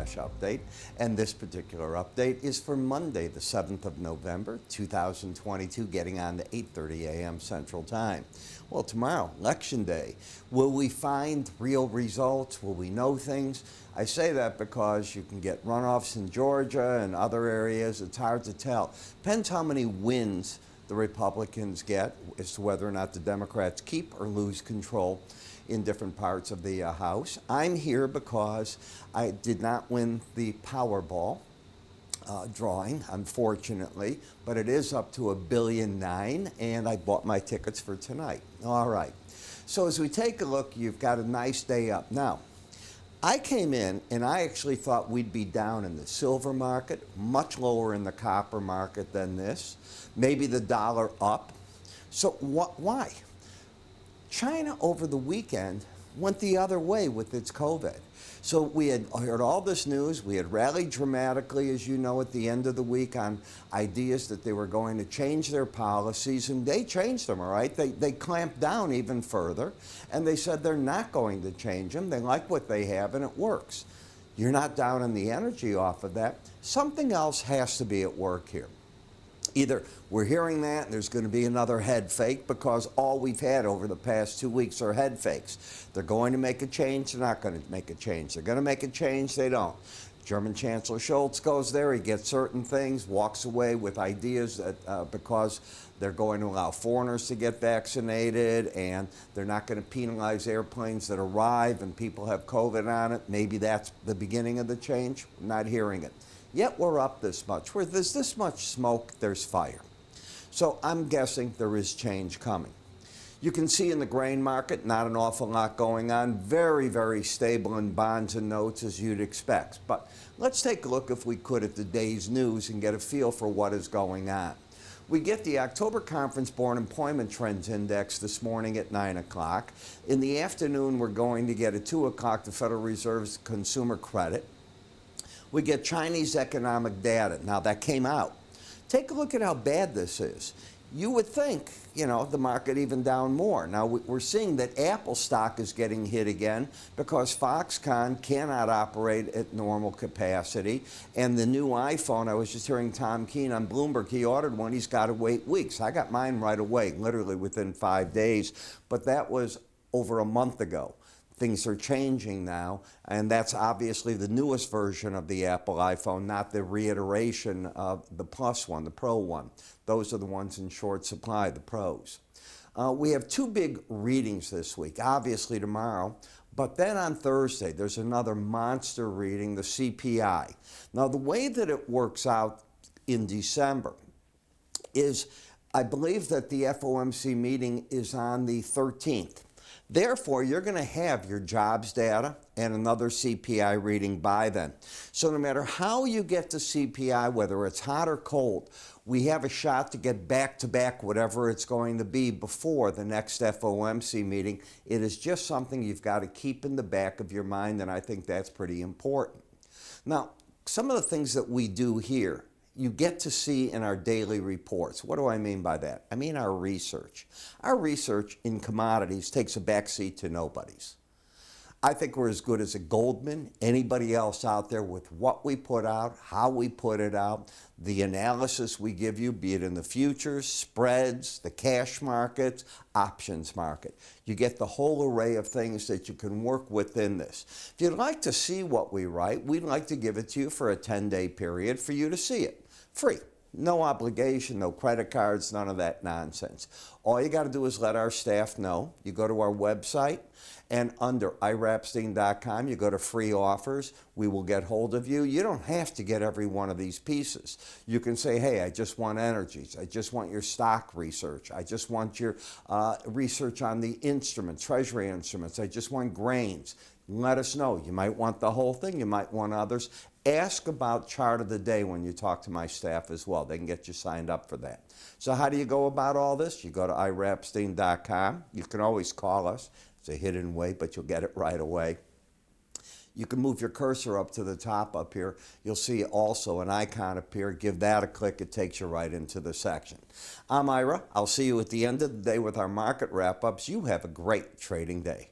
flash update, and this particular update is for Monday, the 7th of November, 2022, getting on to 8:30 a.m. Central Time. Well, tomorrow, Election Day. Will we find real results? Will we know things? I say that because you can get runoffs in Georgia and other areas. It's hard to tell. Depends how many wins the Republicans get as to whether or not the Democrats keep or lose control in different parts of the House. I'm here because I did not win the Powerball drawing, unfortunately, but it is up to $1.9 billion, and I bought my tickets for tonight. All right. So as we take a look, you've got a nice day up. Now, I came in and I actually thought we'd be down in the silver market, much lower in the copper market than this, maybe the dollar up. So why? China over the weekend went the other way with its COVID. So we had heard all this news. We had rallied dramatically, as you know, at the end of the week on ideas that they were going to change their policies, and they changed them, all right? They clamped down even further, and they said they're not going to change them. They like what they have, and it works. You're not down in the energy off of that. Something else has to be at work here. Either we're hearing that and there's going to be another head fake, because all we've had over the past 2 weeks are head fakes. They're going to make a change, they're not going to make a change. They're going to make a change, they don't. German Chancellor Scholz goes there, he gets certain things, walks away with ideas that because they're going to allow foreigners to get vaccinated, and they're not going to penalize airplanes that arrive and people have COVID on it. Maybe that's the beginning of the change. I'm not hearing it. Yet we're up this much. Where there's this much smoke, there's fire. So I'm guessing there is change coming. You can see in the grain market, not an awful lot going on. Very, very stable in bonds and notes, as you'd expect. But let's take a look, if we could, at the day's news and get a feel for what is going on. We get the October Conference Board Employment Trends Index this morning at 9 o'clock. In the afternoon, we're going to get at 2 o'clock the Federal Reserve's consumer credit. We get Chinese economic data. Now, that came out. Take a look at how bad this is. You would think, the market even down more. Now, we're seeing that Apple stock is getting hit again because Foxconn cannot operate at normal capacity. And the new iPhone, I was just hearing Tom Keene on Bloomberg, he ordered one, he's got to wait weeks. I got mine right away, literally within 5 days. But that was over a month ago. Things are changing now, and that's obviously the newest version of the Apple iPhone, not the reiteration of the Plus one, the Pro one. Those are the ones in short supply, the Pros. We have two big readings this week, obviously tomorrow, but then on Thursday, there's another monster reading, the CPI. Now, the way that it works out in December is, I believe that the FOMC meeting is on the 13th. Therefore, you're going to have your jobs data and another CPI reading by then. So no matter how you get to CPI, whether it's hot or cold, we have a shot to get back-to-back whatever it's going to be before the next FOMC meeting. It is just something you've got to keep in the back of your mind, and I think that's pretty important. Now, some of the things that we do here, you get to see in our daily reports. What do I mean by that? I mean our research. Our research in commodities takes a backseat to nobody's. I think we're as good as a Goldman, anybody else out there, with what we put out, how we put it out, the analysis we give you, be it in the futures, spreads, the cash markets, options market. You get the whole array of things that you can work within this. If you'd like to see what we write, we'd like to give it to you for a 10-day period for you to see it. Free. No obligation, no credit cards, none of that nonsense. All you got to do is let our staff know. You go to our website, and under IraEpstein.com, you go to free offers. We will get hold of you. You don't have to get every one of these pieces. You can say, hey, I just want energies. I just want your stock research. I just want your research on the instruments, treasury instruments. I just want grains. Let us know. You might want the whole thing. You might want others. Ask about chart of the day when you talk to my staff as well. They can get you signed up for that. So how do you go about all this? You go to IraEpstein.com. You can always call us. It's a hidden way, but you'll get it right away. You can move your cursor up to the top up here. You'll see also an icon appear. Give that a click. It takes you right into the section. I'm Ira. I'll see you at the end of the day with our market wrap-ups. You have a great trading day.